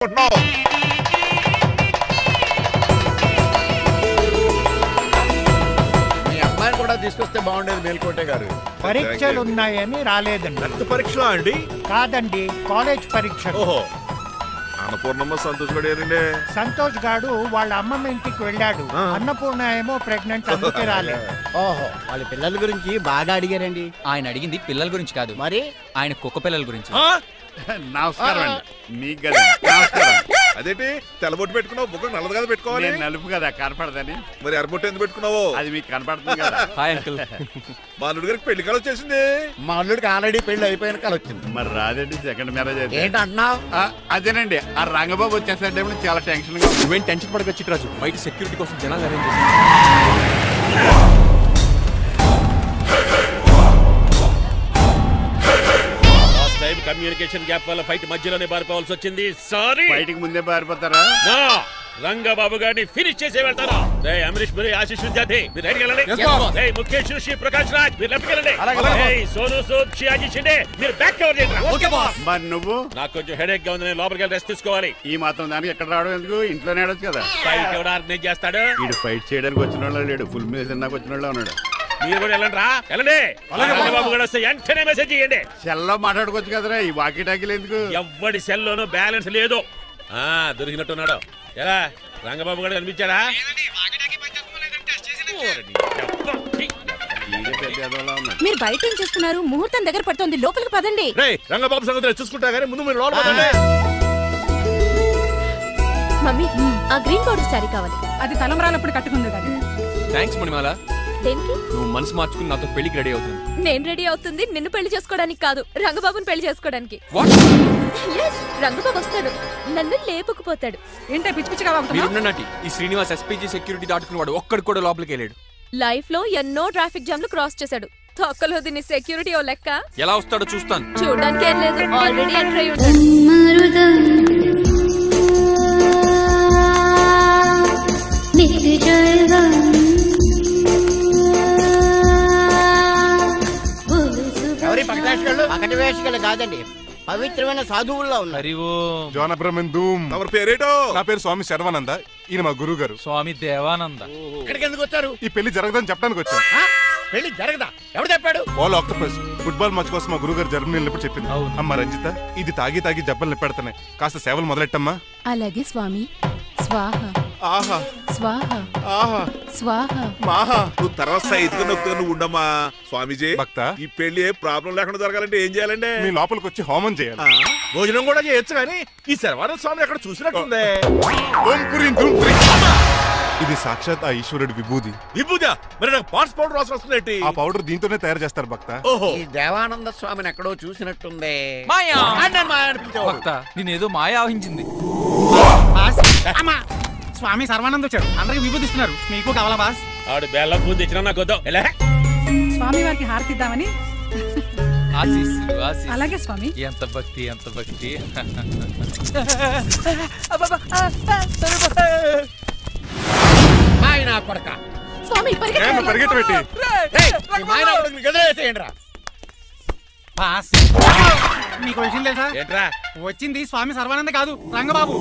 చేసుకుంటున్నావు? మీ అమ్మాయిని కూడా తీసుకొస్తే బాగుండేది మేల్కోటే గారు. పరీక్షలు ఉన్నాయని రాలేదండి. రక్త పరీక్షలా అండి? కాదండి, కాలేజ్ పరీక్ష. ఓహో, అన్నపూర్ణమ్మ సంతోష్ గడియారండి. సంతోష్ గాడు వాళ్ళ అమ్మమ్మ ఇంటికి వెళ్ళాడు. అన్నపూర్ణ ఏమో ప్రెగ్నెంట్, అందుకే రాలేదు. ఓహో, వాళ్ళ పిల్లల గురించి బాగా అడిగారండి. ఆయన అడిగింది పిల్లల గురించి కాదు, మరి ఆయన కుక్క పిల్లల గురించి. నమస్కారం అండి. మీకు కదా నమస్కారం. అదేంటి తెల్లబొట్టు పెట్టుకున్నావు? బుక్క నల్లది కదా పెట్టుకోవాలి. నేను నలుపు కదా కనపడదని. మరి ఎర్రబొట్టు ఎందుకు పెట్టుకున్నావు? అది మీకు కనపడుతుంది కదా. Hi uncle. మా అల్లుడి గారికి పెళ్లి కాలం వచ్చేసింది. మా అల్లుడికి ఆల్రెడీ పెళ్లి అయిపోయిన కాలం వచ్చింది. మరి రాదండి, సెకండ్ మ్యారేజ్ అయితే. ఏంటంటున్నావు? అదేనండి, ఆ రంగబాబు వచ్చేసరికి చాలా టెన్షన్ గా. నువ్వేం టెన్షన్ పడక చిట్రాజు, బయట సెక్యూరిటీ కోసం జనాలు అరేంజ్ కమ్యూనికేషన్ గ్యాప్ వల్ల ఫైట్ మధ్యలోనే పారిపోవాల్సి వచ్చింది. సారీ. ఫైట్ కి ముందే పారిపోతారా? రంగబాబు గారిని ఫినిష్ చేసే వెళ్తారా? అమరీష్ పురి, ఆశీష్ విద్యార్థి మీరు రైట్ వెళ్ళండి. ముఖేష్ శ్రీ ప్రకాష్ రాజ్ మీరు లెఫ్ట్ వెళ్ళండి. సోను సూద్, షియాజీ షిండే మీరు బ్యాక్ కవర్ చేయండి. మరి నువ్వు? నాకు కొంచెం హెడేక్ గా ఉంది, నేను లోపలికి వెళ్ళి రెస్ట్ తీసుకోవాలి. ఈ మాత్రం దానికి ఎక్కడ రావడం ఎందుకు? ఇంట్లోనే ఆడొచ్చు కదా. ఫైట్ ఎవరు ఆర్గనైజ్ చేస్తాడు? వీడు ఫైట్ చేయడానికి వచ్చిన వాళ్ళు లేడు, ఫుల్ మీద తిన్నాక వచ్చిన వాళ్ళు ఉన్నాడు. మీరు కూడా వెళ్ళండి రా, వెళ్ళండి. రంగబాబు గారు వస్తే వెంటనే మెసేజ్ చేయండి. సెల్లో మాట్లాడుకోవచ్చు కదరా, ఈ వాకీ టాకీలు ఎందుకు? ఎవ్వడి సెల్లోనూ బ్యాలెన్స్ లేదు. దొరికినట్టున్నాడు. ఎలా రంగబాబు గారు కనిపించాడా? మీరు బయట ఏం చేస్తున్నారు? ముహూర్తం దగ్గర పడుతుంది, లోపలికి పదండి. రంగబాబు సంగతి చూసుకుంటా గానీ ముందు మీరు లోపల పదండి. మమ్మీ, ఆ గ్రీన్ పౌడర్ శారీ కావాలి. అది తలంబ్రాలప్పుడు కట్టుకుంది కదా. థ్యాంక్స్ మణిమాల. దేనికి? నువ్వు మనసు మార్చుకుని నాతో పెళ్లికి రెడీ అవుతుంది. నేను రెడీ అవుతుంది నిన్ను పెళ్లి చేసుకోవడానికి కాదు, రంగబాబుని పెళ్లి చేసుకోవడానికి. రంగబాబు వస్తాడు, నన్ను లేపుకుపోతాడు. ఏంటే పిచ్చి పిచ్చిగా వాగుతున్నావ్? మీరున్నటి ఈ శ్రీనివాస్ ఎస్పీజీ సెక్యూరిటీ దాటుకుని వాడు ఒక్కడు కూడా లోపలికి వెళ్ళాడు. లైఫ్ లో ఎన్నో ట్రాఫిక్ జామ్లు క్రాస్ చేశాడు. తొక్కలో దీన్ని సెక్యూరిటీ ఓ లెక్క. ఎలా వస్తాడో చూస్తాను. చూడడానికి ఏం లేదు, ఆల్రెడీ ఎంటర్ అయి ఉంటాడు. ఎవరి పకటి వేషగాళ్ళు కాదండి, పవిత్రమైన సాధువుల్లో ఉన్నారు. తమరి పేరేటో? నా పేరు స్వామి శర్వానంద, ఈయన మా గురువు గారు స్వామి దేవానంద. ఇక్కడికి ఎందుకు వచ్చారు? ఈ పెళ్లి జరగదని చెప్పడానికి వచ్చాను. పెళ్లి జరగదా? ఎవరు చెప్పాడు? వాళ్ళు ఆక్టోపస్ ఫుట్బాల్ మ్యాచ్ కోసం మా గురువు గారు జర్మనీ వెళ్ళినప్పుడు చెప్పింది. అమ్మ రంజిత, ఇది తాగి తాగి జబ్బలు నిప్పెడతాయి, కాస్త సేవలు మొదలెట్టమ్మా. అలాగే స్వామి. స్వాహ ఆహా స్వాహ ఆహా స్వాహ మాహా. నువ్వు తర్వాత సైతుగా నొక్కుగా నువ్వు ఉండమ్మా. స్వామిజీ, భక్త, ఈ పెళ్లి ఏ ప్రాబ్లం లేకుండా జరగాలంటే ఏం చేయాలండి? మీ లోపలికి వచ్చి హోమం చేయాలి. భోజనం కూడా చేయొచ్చు, కానీ ఈ శర్వానంద స్వామి ఎక్కడ చూసినట్టుంది. ఇది సాక్షాత్ ఆ ఈశ్వరుడి విభూది. విభూదా? మరి నాకు పాట్స్ పౌడర్ వాసన వస్తుంది. ఆ పౌడర్ దీంతోనే తయారు చేస్తారు భక్త. ఓహో, ఈ దేవానంద స్వామిని ఎక్కడో చూసినట్టుంది. నేనేదో మాయ ఆవహించింది. స్వామి సర్వానంద్ వచ్చాడు, అందరికి విభూతిస్తున్నారు. మీకు కావాలా బాస్? ఆడు బెల్లం పూజ ఇచ్చినా నాకు వద్దాం. స్వామి వారికి హారతిద్దామని. ఆశీస్సులు. అలాగే స్వామి. ఎంత భక్తి, ఎంత భక్తి. స్వామి పరిగెట్టబెట్టి బాస్, మీకు విషయం తెలుసా? ఏంట్రా? వచ్చింది స్వామి సర్వానంద కాదు, రంగబాబు.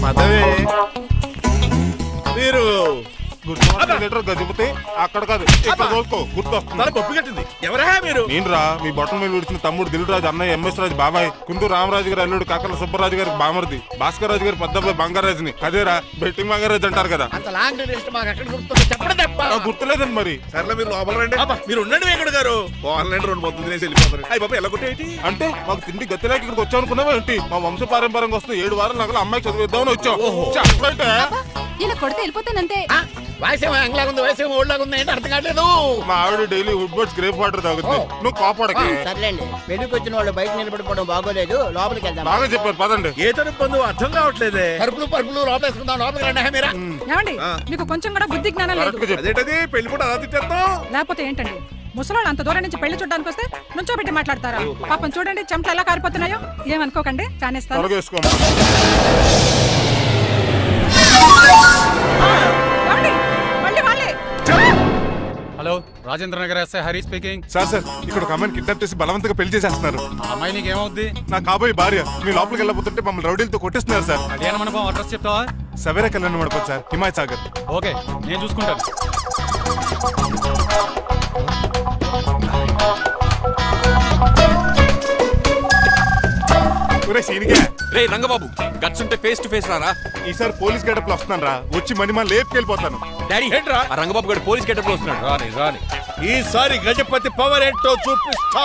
మదవే మీరు గజపతి అక్కడ కాదు, ఇక్కడ చూసుకో, గుర్తొస్తుంది. పప్పు కట్టింది. ఎవరా మీరు? నేనురా, మీ బొట్టల మీద విడిచిన తమ్ముడు దిల్ రాజు, అన్నయ్య ఎంఎస్ రాజు బాబాయ్, కుందూరు రామరాజు గారి అల్లుడు కాకల సుబ్బరాజు గారి బామర్ది, భాస్కర్ రాజు గారి పెద్దబ్బాయి బంగారాజుని. అదేరా బెట్టింగ్ బంగారాజు అంటారు కదా. గుర్తులేదండి మరి. సర్లే మీరు లోపల రండి. మీరు ఉండండి వెంకట గారు. ఆన్లైన్ 2 మొత్తం తినేసి వెళ్ళిపోతారు. అయ్యి బాబా ఎలా కొట్టేటి అంటే మాకు తిండి గతిలేక ఇక్కడికి వచ్చావు అనుకున్నావా ఏంటి? మా వంశ పారంపర్యంగా వస్తే 7 వారాలు నగల అమ్మాయి చదివిద్దామని వచ్చావు. చెప్పంటే ఇలా కొడితే వెళ్ళిపోతానంతే. వయసేమో ఎంగ్లాగుంది, వయసేమో ఓళ్ళగుంది, ఏంటి అర్థం కావట్లేదు. మా ఆవిడ daily Woodward's gripe water తాగుతుంది, నువ్వు కాపాడకి. సర్లేండి, పెళ్లికి వచ్చిన వాళ్ళు బయట నిలబడిపోవడం బాగోలేదు, లోపలికి వెళ్దాం. బాగా చెప్పారు, పదండి. ఏ తరపు అర్థం కావట్లేదే. పరుపులు లోపలేసుకుందాం, లోపలికి రండి. మీరా ఏమండి, మీకు కొంచెం కూడా బుద్ధి జ్ఞానం లేదు. అదేంటది పెళ్లి కూడా అలా తిట్టేస్తాం? లేకపోతే ఏంటండి, ముసలాళ్ళు అంత దూరం నుంచి పెళ్లి చూడడానికి వస్తే నుంచోబెట్టి మాట్లాడతారా? పాపం చూడండి చెమటలు ఎలా కారిపోతున్నాయో. ఏమనుకోకండి, చానేస్తాను. Hello Rajendra Nagar SI Hari speaking. Sir ఇక్కడ ఒక అమ్మాయిని కిడ్నాప్ చేసి బలవంతంగా పెళ్లి చేసేస్తున్నారు. ఆ అమ్మాయి నీకేమవుద్ది? నా కాబోయే భార్య. మీ లోపలికి వెళ్ళబోతుంటే మమ్మల్ని రౌడీలతో కొట్టేస్తున్నారు సార్. కళ్యాణ మండపం అడ్రస్ చెప్తావా? సవేరా కళ్యాణ మండపం సార్, హిమాయత్ సాగర్. ఓకే నేను చూసుకుంటాను. రే రంగబాబు గట్స్ ఉంటే ఫేస్ టు ఫేస్ రారా. ఈసారి పోలీస్ గెటప్ లో వస్తాను రా. వచ్చి మణిమా లేపుకెళ్ళిపోతాను. డాడీ ఏంట్రా రంగబాబు గారు పోలీస్ గెటప్ లో వస్తున్నాడు. రాని ఈసారి గజపతి పవర్ ఏంటో చూపిస్తా.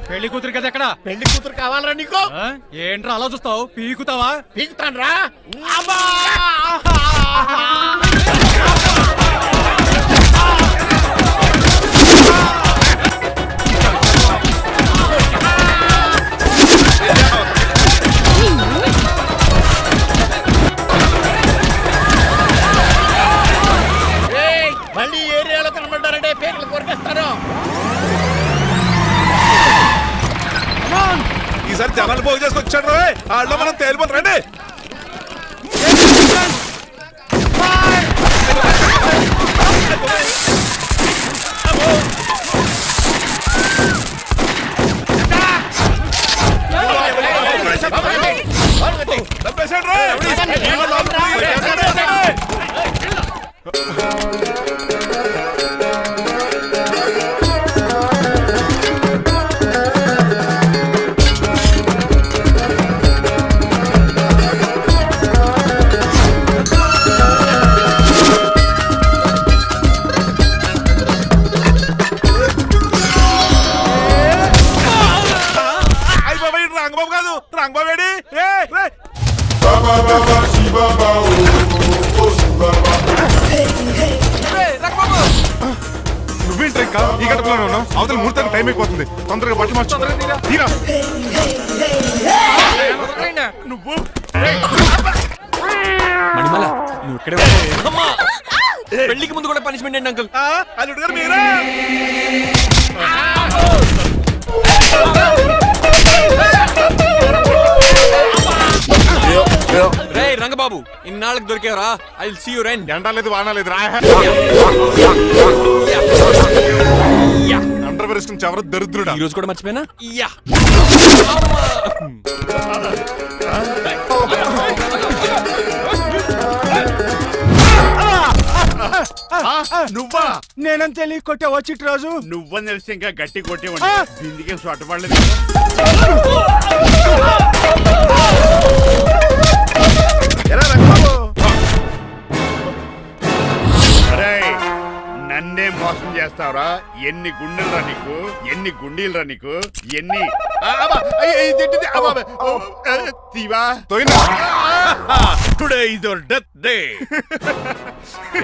పెళ్లి కూతురు కదా ఎక్కడ? పెళ్లి కూతురు కావాలరా నీకు? ఏంట్రా అలా చూస్తావు? పీకుతావా? పీకుతాను రా. మళ్ళీ ఏరియాలో కనబడ్డారంటే పేకలు కొరికేస్తారు. ఈసారి జనాలు పోగు చేసుకొచ్చాడు. వాళ్ళు మనం తేలిపోతారండి. నువ్వేంటి ఈ గడపలోనే ఉన్నావు? అవతల ముహూర్తానికి టైం అయిపోతుంది. తొందరగా బట్టలు మార్చు. నువ్వు మణిమల నువ్వు ఇక్కడే పెళ్లికి ముందు కూడా పనిష్మెంట్ ఏంటి అంకుల్? అల్లుడు గారు మీరా? రే రంగబాబు ఇన్నాళ్ళకి దొరికేవరా. I will see you rain. ఎండాలేదు వానాలేదు రా. అండర్వేర్ వేసుకుని ఎవరు దరిద్రుడా. ఈ రోజు కూడా మర్చిపోయినా. నువ్వా? నేనని తెలియ కొట్టావా చిట్రాజు? నువ్వని తెలిసి ఇంకా గట్టి కొట్టేవాడి. దీనికి సొట్టపడలేదు. నన్నే మోసం చేస్తావురా? ఎన్ని గుండెలు రా నీకు, ఎన్ని గుండీలు రా నీకు, ఎన్ని today is your death day.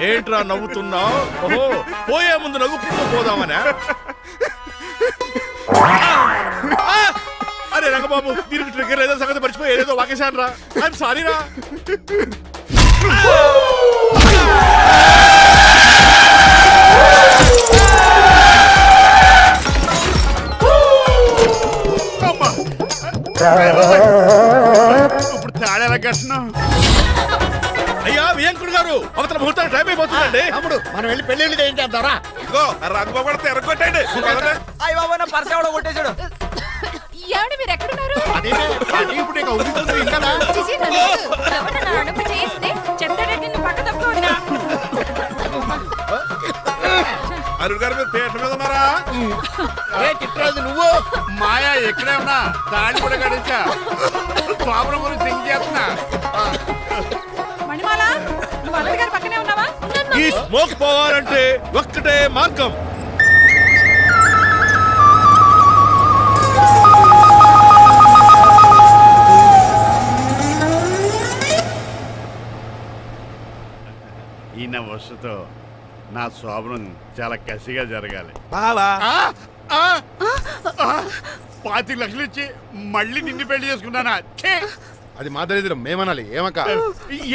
ఏంట్రా నవ్వుతున్నావు? ఓహో పోయే ముందు నవ్వుకుంటూ పోదామనా? అరే రంగబాబు దీనికి ట్రిగ్గర్ ఏదో సంగతి మర్చిపోయి ఏదో వాకేశాను రా. ఐఎమ్ సారీ రా. ఇప్పుడు తాడేలా కట్టినా? అయ్యా వియంకుడు గారు అవతల ముహూర్తానికి టైం అయిపోతుందండి. అప్పుడు మనం వెళ్ళి పెళ్లి ఏం చేద్దారా? ఇగో రంగబాబు కూడా తెరగొట్టండి. కొట్టేశాడు. ఏమండి మీరు ఎక్కడున్నారు? ఇప్పుడు ఇక ఊరుకుంటుంది ఇంకా. అరుడు గారు మీరు పీట మీద ఉన్నారా? చిట్రాజు నువ్వు మాయా ఎక్కడే ఉన్నా తాడి కూడా గడిచా ప్రాబ్లం గురించి థింక్ చేస్తున్నా. మణిమాల నువ్వు అల్లుడి గారి పక్కనే ఉన్నావా? ఈ స్మోక్ పోవాలంటే ఒక్కటే మార్గం. ఈయన వస్తుతో నా శోభనం చాలా కసిగా జరగాలి. బావా 25 లక్షలు ఇచ్చి మళ్ళీ నిన్ను పెళ్లి చేసుకున్నానా? అది మా దరిద్రం మేమనాలి. ఏమక్క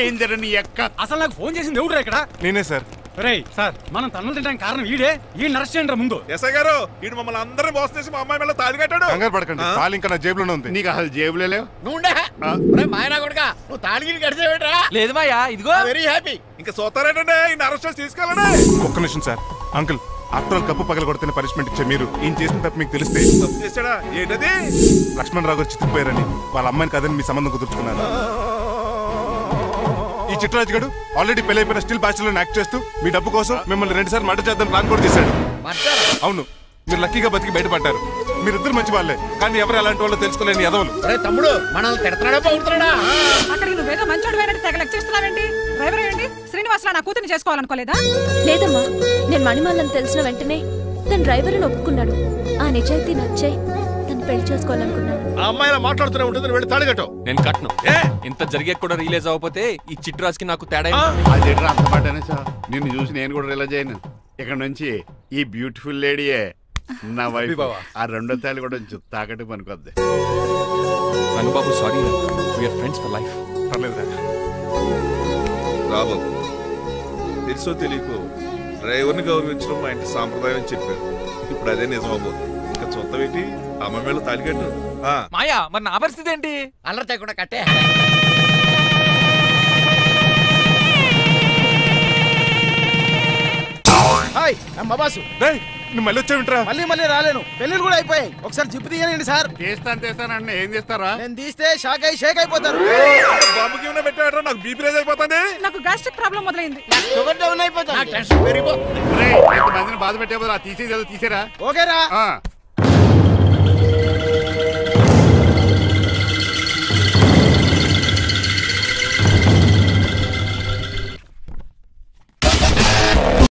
ఏం జరని ఎక్క. అసలు నాకు ఫోన్ చేసింది ఎవరు ఇక్కడ? నేనే సార్. రేయ్ సార్ మనం తన్నులు తినడానికి కారణం ఈడే ఈ నర్స్ చేయండి ముందు. ఎస్ఐ గారు వీడు మమ్మల్ని అందరినీ మోసం చేసి మా అమ్మాయి మీద తాళి కట్టాడు. కంగారు పడకండి, తాళి ఇంకా నా జేబులోనే ఉంది. నీకు అసలు జేబులే లేవు. నువ్వు మాయనా కొడుకా నువ్వు తాళగిరి కడిచేవేట్రా? లేదు మాయా, ఇదిగో వెరీ హ్యాపీ. ఇంకా చూస్తారేటండి ఈ అరెస్ట్ చేసి తీసుకెళ్ళండి. ఒక్క నిమిషం sir. Uncle, after all cup పగల కొడితేనే పనిష్మెంట్ ఇచ్చే మీరు ఈయన చేసిన తప్పు మీకు తెలిస్తే. తప్పు చేశాడా? ఏంటది? లక్ష్మణరావు గారు చితికిపోయారని వాళ్ళ అమ్మాయిని కాదని మీ సంబంధం కుదుర్చుకున్నారు. ఈ చిట్రాజు గడు ఆల్రెడీ పెళ్ళైపోయిన స్టిల్ బ్యాచులర్ యాక్ట్ చేస్తూ మీ డబ్బు కోసం మిమ్మల్ని 2 సార్లు మర్డర్ చేద్దాం ప్లాన్ కూడా చేశాడు. అవును, మీరు లక్కీగా బతికి బయటపడ్డారు. మీరిద్దరు మంచి వాళ్ళే, కానీ ఎవరు అలాంటి వాళ్ళు తెలుసుకోలేని ఎదవలు. తమ్ముడు మనల్ని తిడతాడా పోతున్నాడా? అక్కడికి నువ్వేదో మంచోడు వేరే తెగ లెక్చేస్తున్నావేంటి? డ్రైవర్ ఏంటి? శ్రీనివాసరావు నా కూతుర్ని చేసుకోవాలనుకోలేదా? లేదమ్మా, నేను మణిమాలని తెలిసిన వెంటనే తన డ్రైవర్ అని ఒప్పుకున్నాడు. ఆ నిజాయితీ నచ్చే తను పెళ్లి చేసుకోవాలనుకున్నాను. ఆ అమ్మాయిలా మాట్లాడుతూనే ఉంటుంది, వెళ్ళి తాళిగట్టు. నేను కట్టను. ఇంత జరిగే కూడా రియలైజ్ అవ్వకపోతే ఈ చిట్రాజ్కి నాకు తేడా. అది అంత పాటనే సార్. నిన్ను చూసి నేను కూడా రియలైజ్ అయ్యాను. ఇక్కడ నుంచి ఈ బ్యూటిఫుల్ లేడీయే నా వైఫ్. ఆ 2వ తాళి కూడా తాకట్టు పనికొద్ది. Rangababu sorry, we are friends for life. పర్లేదు రాబాబు, తెలుసో తెలియకో డ్రైవర్ని గౌరవించడం మా ఇంటి సాంప్రదాయం అని చెప్పారు. ఇప్పుడు అదే నిజమబ్బు. ఇంకా చూద్దాం ఏంటి? అమ్మాయి మీద తాలికట్టు. మాయా, మరి నా పరిస్థితి ఏంటి? అల్లరితే కూడా కట్టే. హాయ్ బాబాసు. నువ్వు మళ్ళీ వచ్చావింట్రా? మళ్ళీ రాలేను, పెళ్ళిళ్ళు కూడా అయిపోయాయి. ఒకసారి జిప్పు తీయనండి సార్. తీస్తానండి. ఏం చేస్తారా? నేను తీస్తే షేక్ అయిపోతారు. బాబుకి ఏమైనా పెట్టాడో నాకు బీపీ రైజ్ అయిపోతుంది. నాకు గ్యాస్ట్రిక్ ప్రాబ్లం మొదలైంది. షుగర్ డౌన్ అయిపోతుంది. మందిని బాధ పెట్టే తీసేదా? ఓకేరా.